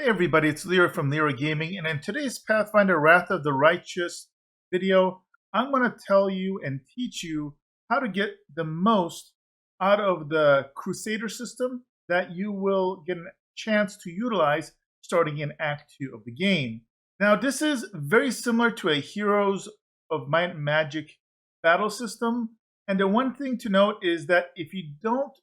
Hey everybody, it's Leeroy from Leeroy Gaming, and in today's Pathfinder Wrath of the Righteous video, I'm going to tell you and teach you how to get the most out of the Crusader system that you will get a chance to utilize starting in Act 2 of the game. Now, this is very similar to a Heroes of Might and Magic battle system, and the one thing to note is that if you don't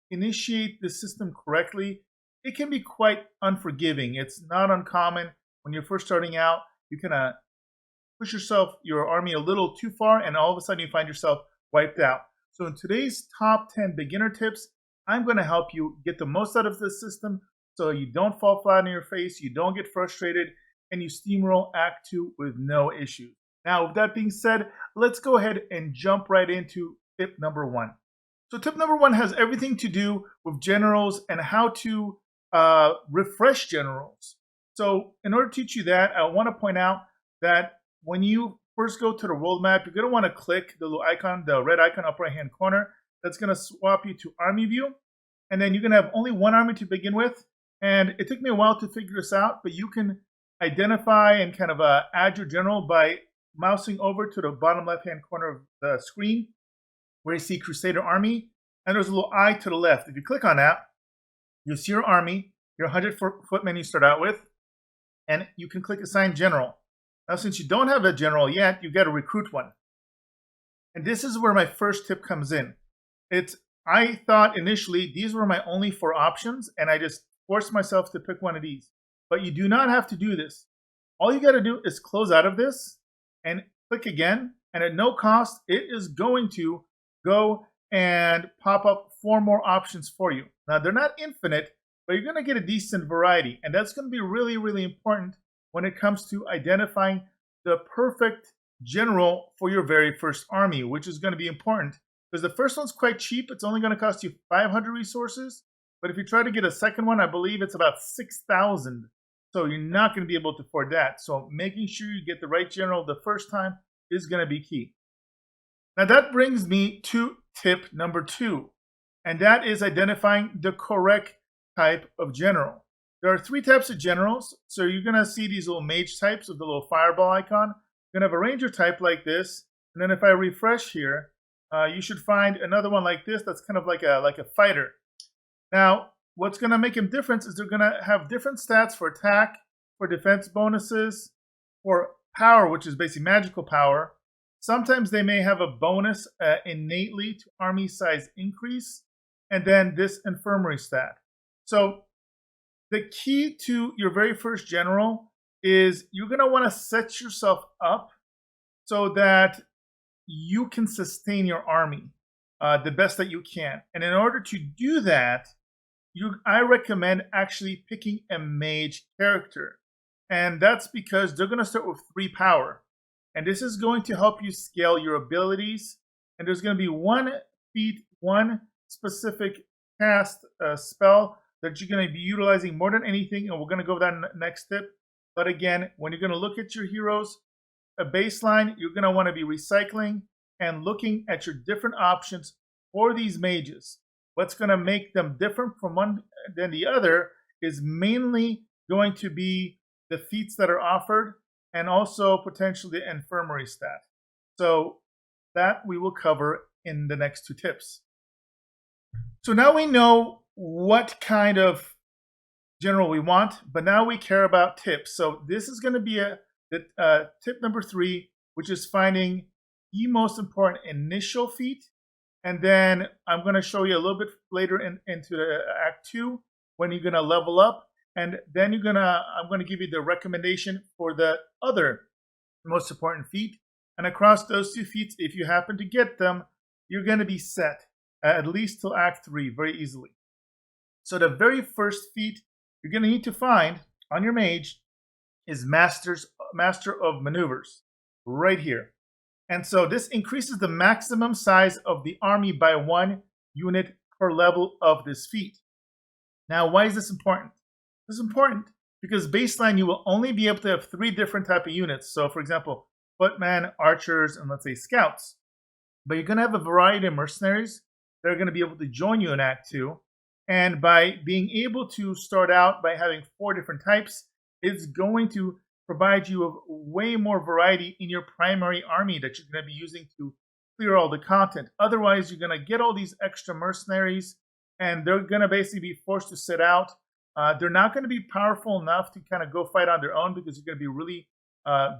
initiate the system correctly, it can be quite unforgiving. It's not uncommon when you're first starting out. You kind of push your army a little too far, and all of a sudden you find yourself wiped out. So in today's top 10 beginner tips, I'm going to help you get the most out of this system so you don't fall flat on your face, you don't get frustrated, and you steamroll Act 2 with no issues. Now, with that being said, let's go ahead and jump right into tip number 1. So tip number 1 has everything to do with generals and how to refresh generals. So in order to teach you that, I want to point out that when you first go to the world map, you're going to want to click the little icon, the red icon up right hand corner. That's going to swap you to army view. And then you're going to have only one army to begin with. And it took me a while to figure this out, but you can identify and kind of add your general by mousing over to the bottom left hand corner of the screen where you see Crusader Army. And there's a little eye to the left. If you click on that, you'll see your army, your 100-footmen you start out with, and you can click Assign General. Now, since you don't have a general yet, you've got to recruit one. And this is where my first tip comes in. I thought initially these were my only 4 options, and I just forced myself to pick one of these. But you do not have to do this. All you got to do is close out of this and click again, and at no cost, it is going to go and pop up 4 more options for you. Now, they're not infinite, but you're going to get a decent variety. And that's going to be really, really important when it comes to identifying the perfect general for your very first army, which is going to be important because the first one's quite cheap. It's only going to cost you 500 resources. But if you try to get a second one, I believe it's about 6,000. So you're not going to be able to afford that. So making sure you get the right general the first time is going to be key. Now that brings me to tip number 2, and that is identifying the correct type of general. There are 3 types of generals. So you're going to see these little mage types with the little fireball icon. You're going to have a ranger type like this, and then if I refresh here, you should find another one like this that's kind of like a fighter. Now, what's going to make them different is they're going to have different stats for attack, for defense bonuses, for power, which is basically magical power. Sometimes they may have a bonus innately to army size increase, and then this infirmary stat. So the key to your very first general is you're going to want to set yourself up so that you can sustain your army the best that you can. And in order to do that, I recommend actually picking a mage character. And that's because they're going to start with 3 power. And this is going to help you scale your abilities. And there's going to be 1 feat, 1 specific cast spell that you're going to be utilizing more than anything. And we're going to go over that in the next tip. But again, when you're going to look at your heroes, a baseline, you're going to want to be recycling and looking at your different options for these mages. What's going to make them different from one than the other is mainly going to be the feats that are offered, and also potentially the infirmary stat. So that we will cover in the next 2 tips. So now we know what kind of general we want, but now we care about tips. So this is going to be tip number 3, which is finding the most important initial feat. And then I'm going to show you a little bit later into the Act 2 when you're going to level up. And then I'm going to give you the recommendation for the other most important feat. And across those 2 feats, if you happen to get them, you're going to be set at least till Act 3 very easily. So the very first feat you're going to need to find on your mage is Master of Maneuvers, right here. And so this increases the maximum size of the army by 1 unit per level of this feat. Now, why is this important? This is important because baseline, you will only be able to have 3 different type of units. So for example, footmen, archers, and let's say scouts. But you're going to have a variety of mercenaries that are going to be able to join you in Act 2. And by being able to start out by having 4 different types, it's going to provide you with way more variety in your primary army that you're going to be using to clear all the content. Otherwise, you're going to get all these extra mercenaries, and they're going to basically be forced to sit out. They're not going to be powerful enough to kind of go fight on their own because you're going to be really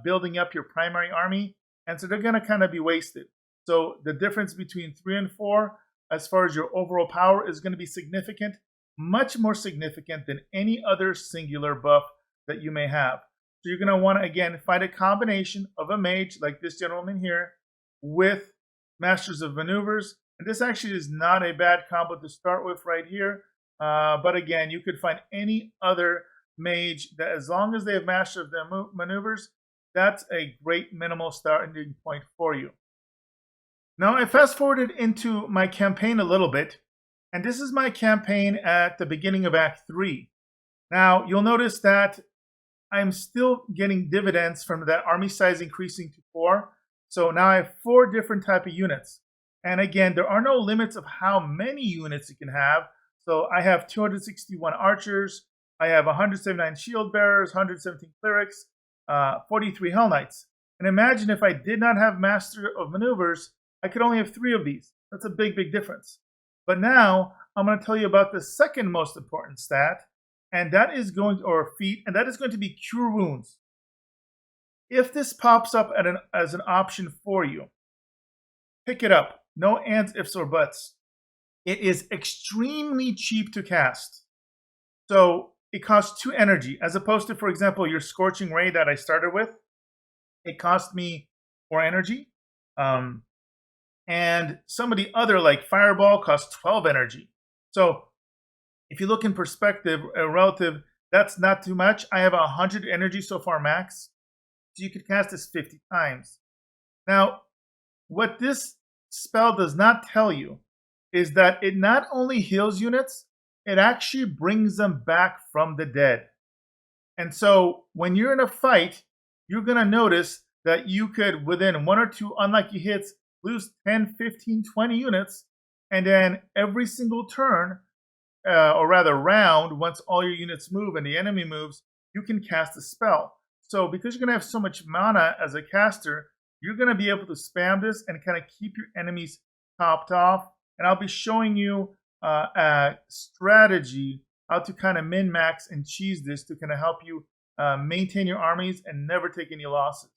building up your primary army, and so they're going to kind of be wasted. So the difference between 3 and 4, as far as your overall power, is going to be significant, much more significant than any other singular buff that you may have. So you're going to want to, again, find a combination of a mage, like this gentleman here, with Masters of Maneuvers. And this actually is not a bad combo to start with right here. But again, you could find any other mage that, as long as they have Master of the Maneuvers, that's a great minimal starting point for you. Now, I fast forwarded into my campaign a little bit, and this is my campaign at the beginning of Act 3. Now, you'll notice that I'm still getting dividends from that army size increasing to 4. So now I have 4 different type of units. And again, there are no limits of how many units you can have. So I have 261 archers, I have 179 shield bearers, 117 clerics, 43 hell knights. And imagine if I did not have Master of Maneuvers, I could only have 3 of these. That's a big, big difference. But now I'm going to tell you about the second most important stat, and that is going to, or feat, and that is going to be Cure Wounds. If this pops up as an option for you, pick it up. No ands, ifs, or buts. It is extremely cheap to cast. So it costs 2 energy, as opposed to, for example, your Scorching Ray that I started with. It cost me 4 energy. And some of the other, like Fireball, costs 12 energy. So if you look in perspective, relative, that's not too much. I have 100 energy so far max. So you could cast this 50 times. Now, what this spell does not tell you is that it not only heals units, it actually brings them back from the dead. And so when you're in a fight, you're going to notice that you could, within 1 or 2 unlucky hits, lose 10, 15, 20 units, and then every single turn, or rather round, once all your units move and the enemy moves, you can cast a spell. So because you're going to have so much mana as a caster, you're going to be able to spam this and kind of keep your enemies topped off. And I'll be showing you a strategy how to kind of min-max and cheese this to kind of help you maintain your armies and never take any losses.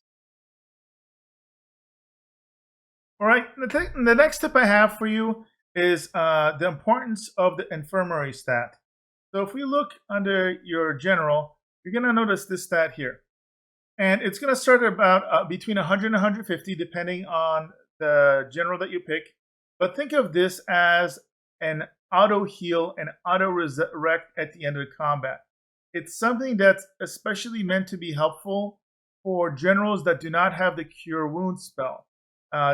All right, the next tip I have for you is the importance of the Infirmary stat. So if we look under your general, you're going to notice this stat here. And it's going to start at about between 100 and 150, depending on the general that you pick. But think of this as an auto heal and auto resurrect at the end of the combat. It's something that's especially meant to be helpful for generals that do not have the Cure Wounds spell.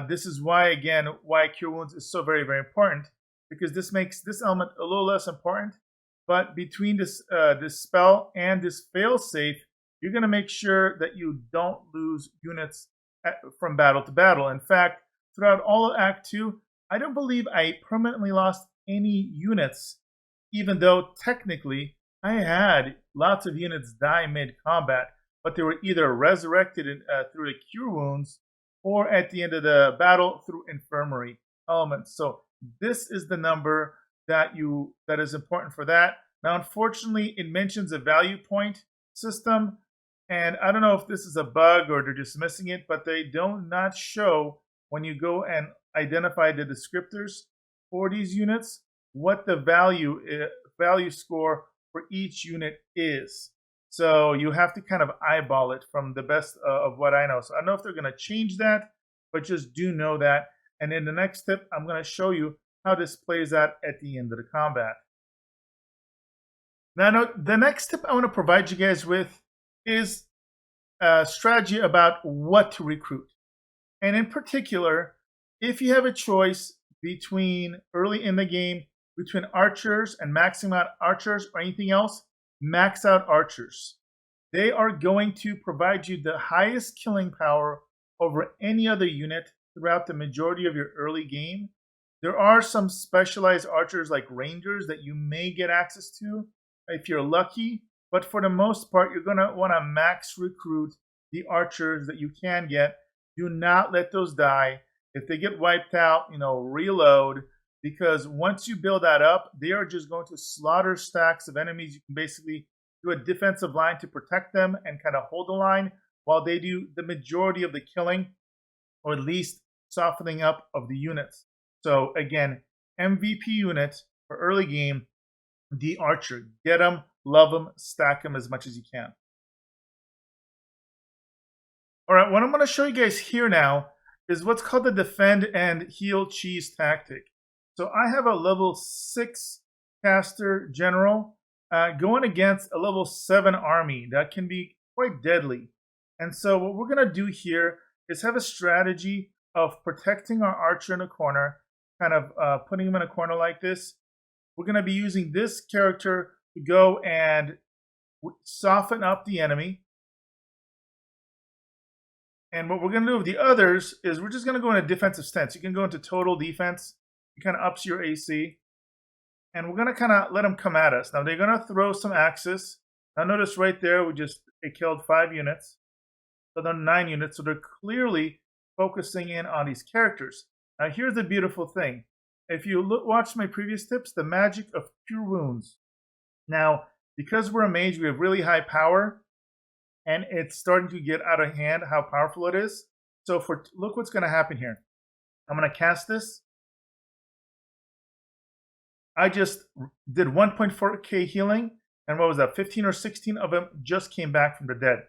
This is why, again, why Cure Wounds is so very, very important, because this makes this element a little less important. But between this spell and this fail-safe, you're going to make sure that you don't lose units from battle to battle. In fact, throughout all of Act 2, I don't believe I permanently lost any units, even though technically I had lots of units die mid-combat, but they were either resurrected through the Cure Wounds or at the end of the battle through Infirmary elements. So this is the number that is important for that. Now, unfortunately, it mentions a value point system, and I don't know if this is a bug or they're just missing it, but they do not show when you go and identify the descriptors for these units what the value score for each unit is. So you have to kind of eyeball it from the best of what I know. So I don't know if they're going to change that, but just do know that. And in the next tip, I'm going to show you how this plays out at the end of the combat. Now, the next tip I want to provide you guys with is a strategy about what to recruit. And in particular, if you have a choice between early in the game, between archers and maxing out archers or anything else, max out archers. They are going to provide you the highest killing power over any other unit throughout the majority of your early game. There are some specialized archers like rangers that you may get access to if you're lucky, but for the most part, you're going to want to max recruit the archers that you can get. Do not let those die. If they get wiped out, reload, because once you build that up, they are just going to slaughter stacks of enemies. You can basically do a defensive line to protect them and kind of hold the line while they do the majority of the killing, or at least softening up of the units. So again, MVP unit for early game, the archer. Get them, love them, stack them as much as you can. All right, what I'm going to show you guys here now is what's called the defend and heal cheese tactic. So I have a level 6 caster general going against a level 7 army that can be quite deadly. And so what we're going to do here is have a strategy of protecting our archer in a corner, kind of putting him in a corner like this. We're going to be using this character to go and soften up the enemy. And what we're going to do with the others is we're just going to go in a defensive stance. You can go into total defense. It kind of ups your AC. And we're going to kind of let them come at us. Now, they're going to throw some axes. Now, notice right there, it killed 5 units. So they're 9 units. So they're clearly focusing in on these characters. Now, here's the beautiful thing. If you watch my previous tips, the magic of cure wounds. Now, because we're a mage, we have really high power. And it's starting to get out of hand how powerful it is. So look what's going to happen here. I'm going to cast this. I just did 1.4k healing. And what was that? 15 or 16 of them just came back from the dead.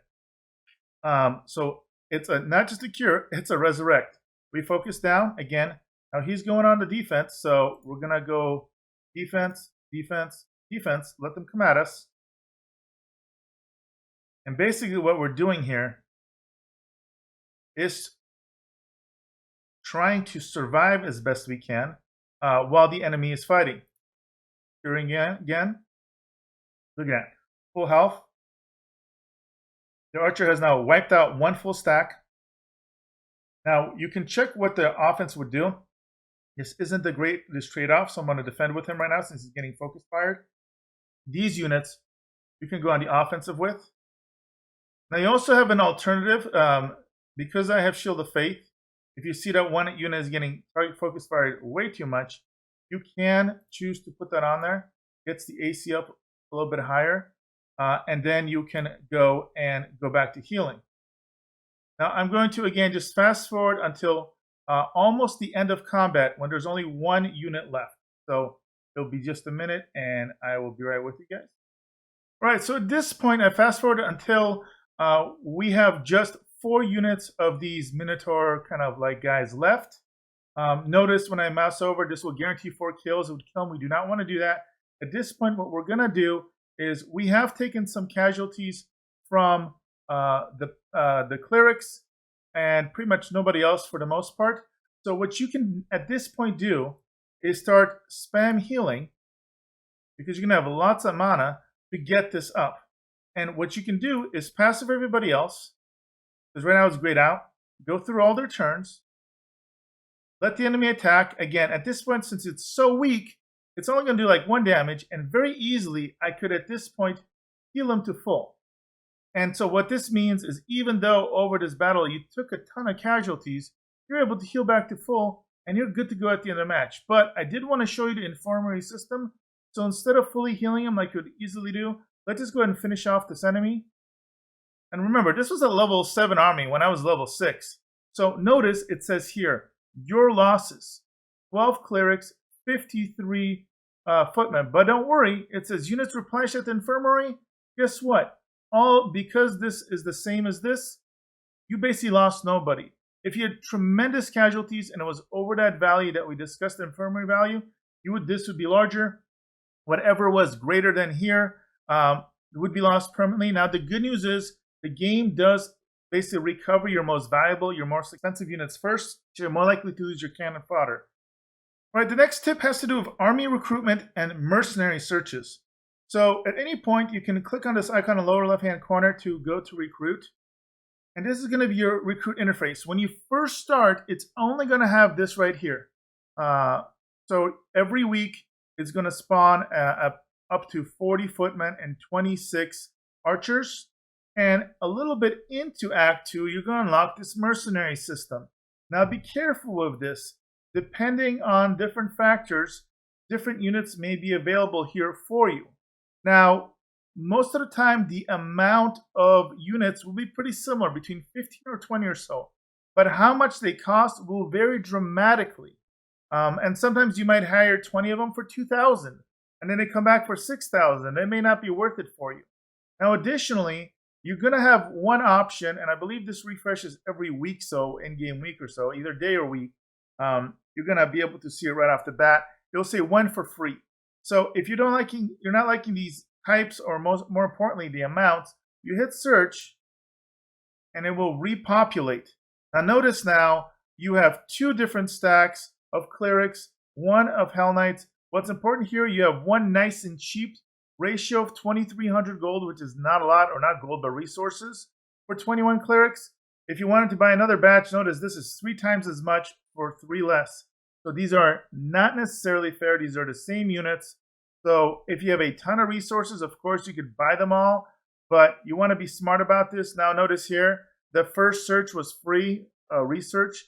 So it's not just a cure, it's a resurrect. We focus down again. Now he's going on the defense. So we're going to go defense, defense, defense. Let them come at us. And basically what we're doing here is trying to survive as best we can while the enemy is fighting. Curing again. Look at that. Full health. The archer has now wiped out 1 full stack. Now you can check what the offense would do. This isn't the greatest trade-off, so I'm going to defend with him right now since he's getting focus fired. These units you can go on the offensive with. Now you also have an alternative, because I have Shield of Faith. If you see that one unit is getting target focus fired way too much, you can choose to put that on there. Gets the AC up a little bit higher, and then you can go back to healing. Now I'm going to again just fast forward until almost the end of combat when there's only 1 unit left. So it'll be just a minute, and I will be right with you guys. All right, so at this point I fast forward until we have just 4 units of these Minotaur kind of like guys left. Notice when I mouse over, this will guarantee 4 kills. It would kill them. We do not want to do that. At this point, what we're going to do is we have taken some casualties from the clerics and pretty much nobody else for the most part. So what you can at this point do is start spam healing, because you're going to have lots of mana to get this up. And what you can do is passive everybody else, because right now it's grayed out. Go through all their turns. Let the enemy attack. Again, at this point, since it's so weak, it's only going to do like 1 damage. And very easily, I could at this point heal him to full. And so what this means is even though over this battle you took a ton of casualties, you're able to heal back to full, and you're good to go at the end of the match. But I did want to show you the Infirmary system. So instead of fully healing him like you would easily do, let's just go ahead and finish off this enemy. And remember, this was a level 7 army when I was level 6. So notice it says here, your losses, 12 clerics, 53 footmen. But don't worry, it says units replenished at the Infirmary. Guess what? Because this is the same as this, you basically lost nobody. If you had tremendous casualties and it was over that value that we discussed, the Infirmary value, this would be larger. Whatever was greater than here would be lost permanently. Now, the good news is the game does basically recover your most valuable, your most expensive units first, so you're more likely to lose your cannon fodder. All right, the next tip has to do with army recruitment and mercenary searches. So at any point, you can click on this icon in the lower left-hand corner to go to recruit. And this is going to be your recruit interface. When you first start, it's only going to have this right here. So every week is going to spawn up to 40 footmen and 26 archers. And a little bit into Act 2, you're going to unlock this mercenary system. Now be careful with this. Depending on different factors, different units may be available here for you. Now, most of the time, the amount of units will be pretty similar, between 15 or 20 or so. But how much they cost will vary dramatically. And sometimes you might hire 20 of them for 2,000, and then they come back for 6,000. It may not be worth it for you. Now, additionally, you're going to have one option, and I believe this refreshes every week, so in-game week or so, either day or week. You're going to be able to see it right off the bat. It'll say one for free. So if you're not liking these types, or more importantly, the amounts, you hit search, and it will repopulate. Now notice now you have two different stacks of clerics, one of Hell Knights. What's important here, you have one nice and cheap ratio of 2,300 gold, which is not a lot, or not gold, but resources, for 21 clerics. If you wanted to buy another batch, notice this is 3 times as much for 3 less. So these are not necessarily fair. These are the same units. So if you have a ton of resources, of course, you could buy them all, but you want to be smart about this. Now notice here, the first search was free research.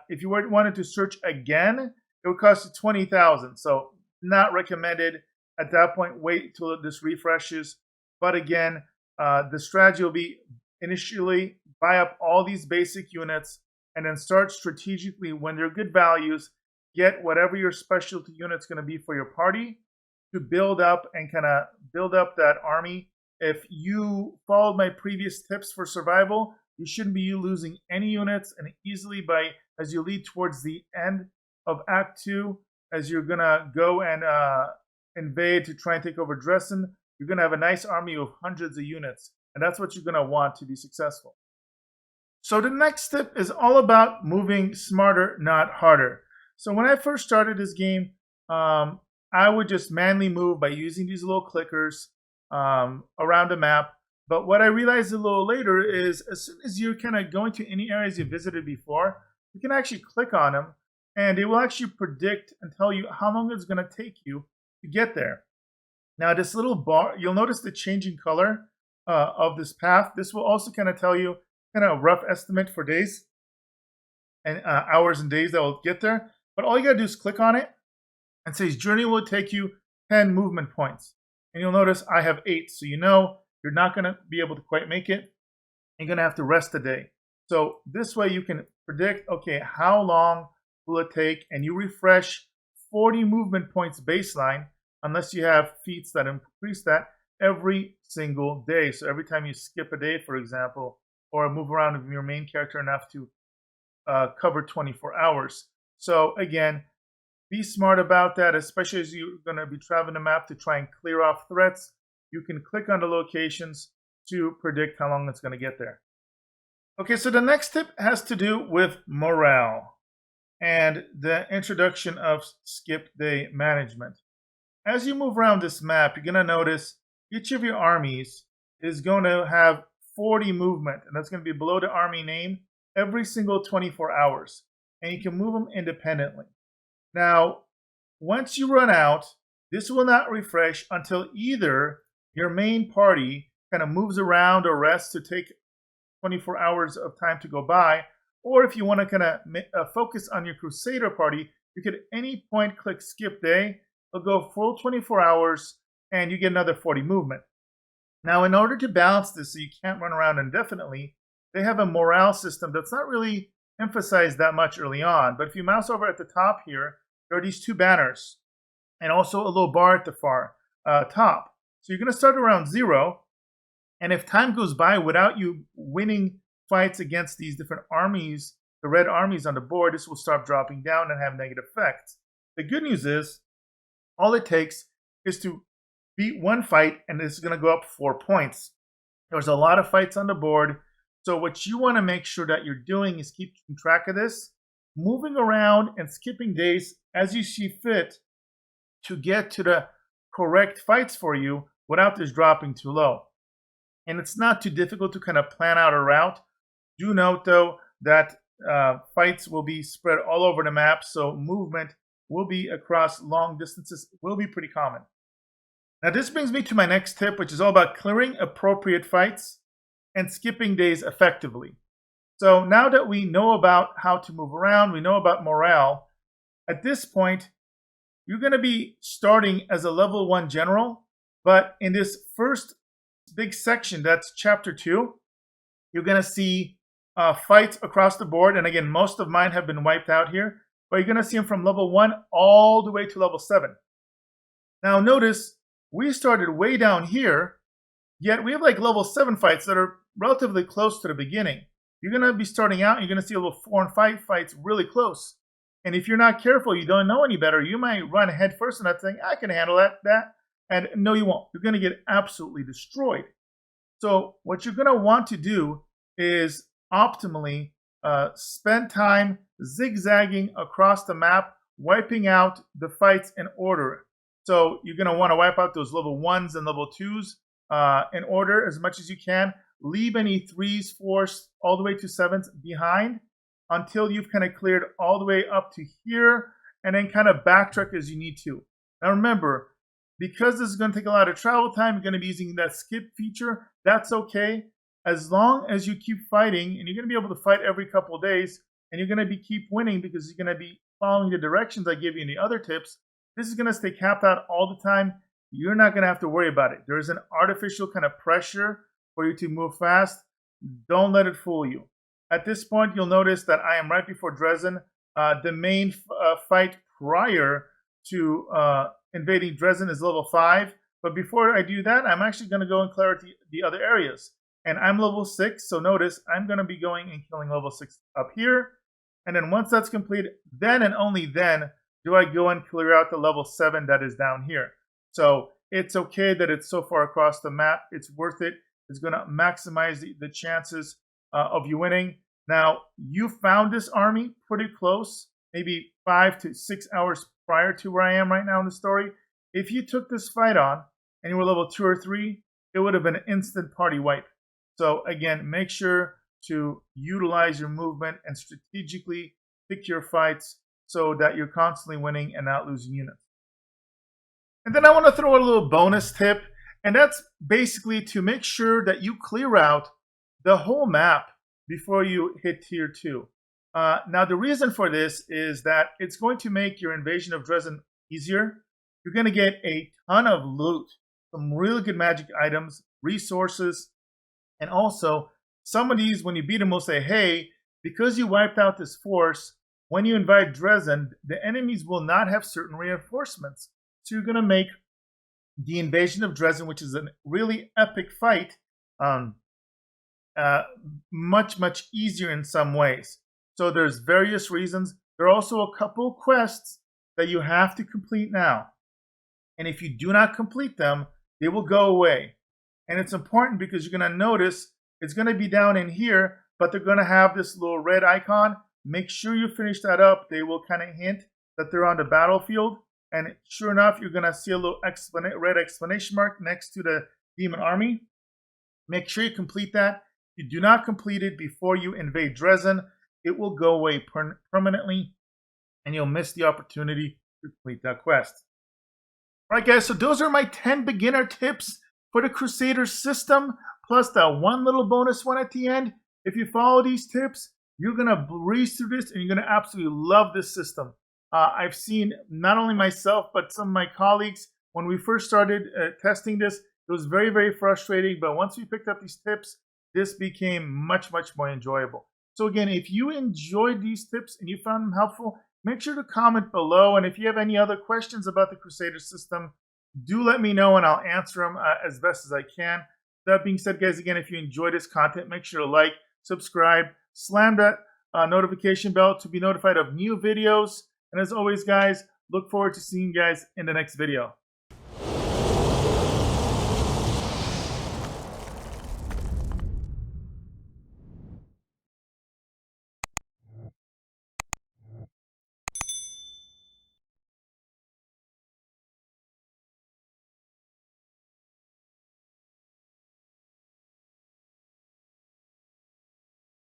If you wanted to search again, it would cost you 20,000. So not recommended. At that point, wait till this refreshes. But again, the strategy will be initially buy up all these basic units and then start strategically when they're good values, get whatever your specialty unit's going to be for your party to build up and kind of build up that army. If you followed my previous tips for survival, you shouldn't be losing any units, and easily as you lead towards the end of Act 2, as you're going to go and invade to try and take over Dresden, you're going to have a nice army of hundreds of units, and that's what you're going to want to be successful. So the next tip is all about moving smarter, not harder. So when I first started this game, I would just manually move by using these little clickers around the map. But what I realized a little later is, as soon as you're kind of going to any areas you visited before, you can actually click on them, and it will actually predict and tell you how long it's going to take you to get there. Now, this little bar, you'll notice the changing color of this path. This will also kind of tell you kind of a rough estimate for days and hours and days that will get there. But all you got to do is click on it, and says journey will take you 10 movement points. And you'll notice I have 8, so you know you're not going to be able to quite make it. You're going to have to rest a day. So this way you can predict, okay, how long will it take? And you refresh 40 movement points baseline, unless you have feats that increase that, every single day. So every time you skip a day, for example, or move around with your main character enough to cover 24 hours. So again, be smart about that, especially as you're going to be traveling the map to try and clear off threats. You can click on the locations to predict how long it's going to get there. Okay, so the next tip has to do with morale and the introduction of skip day management. As you move around this map, you're going to notice each of your armies is going to have 40 movement, and that's going to be below the army name every single 24 hours. And you can move them independently. Now, once you run out, this will not refresh until either your main party kind of moves around or rests to take 24 hours of time to go by, or if you want to kind of focus on your Crusader party, you could at any point click skip day. It'll go full 24 hours, and you get another 40 movement. Now, in order to balance this so you can't run around indefinitely, they have a morale system that's not really emphasized that much early on. But if you mouse over at the top here, there are these 2 banners and also a little bar at the far top. So you're going to start around 0. And if time goes by without you winning fights against these different armies, the red armies on the board, this will start dropping down and have negative effects. The good news is, all it takes is to beat one fight, and this is going to go up 4 points. There's a lot of fights on the board. So what you want to make sure that you're doing is keeping track of this, moving around and skipping days as you see fit to get to the correct fights for you without this dropping too low. And it's not too difficult to kind of plan out a route. Do note, though, that fights will be spread all over the map, so movement will be across long distances, will be pretty common. Now this brings me to my next tip, which is all about clearing appropriate fights and skipping days effectively. So now that we know about how to move around, we know about morale, at this point, you're going to be starting as a level 1 general, but in this first big section, that's chapter 2, you're going to see fights across the board. And again, most of mine have been wiped out here, but you're going to see them from level 1 all the way to level 7. Now notice, we started way down here, yet we have like level 7 fights that are relatively close to the beginning. You're going to be starting out, and you're going to see level 4 and 5 fights really close. And if you're not careful, you don't know any better, you might run head first in that thing. I can handle that. And no, you won't. You're going to get absolutely destroyed. So what you're going to want to do is optimally spend time zigzagging across the map, wiping out the fights in order. So you're going to want to wipe out those level 1s and level 2s in order as much as you can. Leave any 3s, 4s, all the way to 7s behind until you've kind of cleared all the way up to here, and then kind of backtrack as you need to. Now remember, because this is going to take a lot of travel time, you're going to be using that skip feature. That's okay. As long as you keep fighting, and you're going to be able to fight every couple of days, and you're going to keep winning because you're going to be following the directions I give you in the other tips, this is going to stay capped out all the time. You're not going to have to worry about it. There's an artificial kind of pressure for you to move fast. Don't let it fool you. At this point, you'll notice that I am right before Dresden. The main fight prior to invading Dresden is level 5. But before I do that, I'm actually going to go and clear the other areas. And I'm level 6, so notice I'm going to be going and killing level 6 up here. And then once that's completed, then and only then do I go and clear out the level 7 that is down here. So it's okay that it's so far across the map. It's worth it. It's going to maximize the chances of you winning. Now, you found this army pretty close, maybe 5 to 6 hours prior to where I am right now in the story. If you took this fight on and you were level 2 or 3, it would have been an instant party wipe. So again, make sure to utilize your movement and strategically pick your fights so that you're constantly winning and not losing units. And then I want to throw a little bonus tip, and that's basically to make sure that you clear out the whole map before you hit tier 2. Now the reason for this is that it's going to make your invasion of Dresden easier. You're going to get a ton of loot, some really good magic items, resources, and also some of these, when you beat them, will say, hey, because you wiped out this force, when you invade Dresden, the enemies will not have certain reinforcements. So you're going to make the invasion of Dresden, which is a really epic fight, much, much easier in some ways. So there's various reasons. There are also a couple quests that you have to complete now. And if you do not complete them, they will go away. And it's important because you're going to notice it's going to be down in here, but they're going to have this little red icon. Make sure you finish that up. They will kind of hint that they're on the battlefield. And sure enough, you're going to see a little red exclamation mark next to the demon army. Make sure you complete that. If you do not complete it before you invade Dresden, it will go away permanently, and you'll miss the opportunity to complete that quest. All right, guys, so those are my 10 beginner tips for the Crusader system, plus that one little bonus one at the end. If you follow these tips, you're going to breeze through this, and you're going to absolutely love this system. I've seen not only myself, but some of my colleagues, when we first started testing this, it was very, very frustrating. But once we picked up these tips, this became much, much more enjoyable. So again, if you enjoyed these tips and you found them helpful, make sure to comment below. And if you have any other questions about the Crusader system, do let me know and I'll answer them as best as I can. That being said, guys, again, if you enjoy this content, make sure to like, subscribe, slam that notification bell to be notified of new videos. And as always, guys, look forward to seeing you guys in the next video.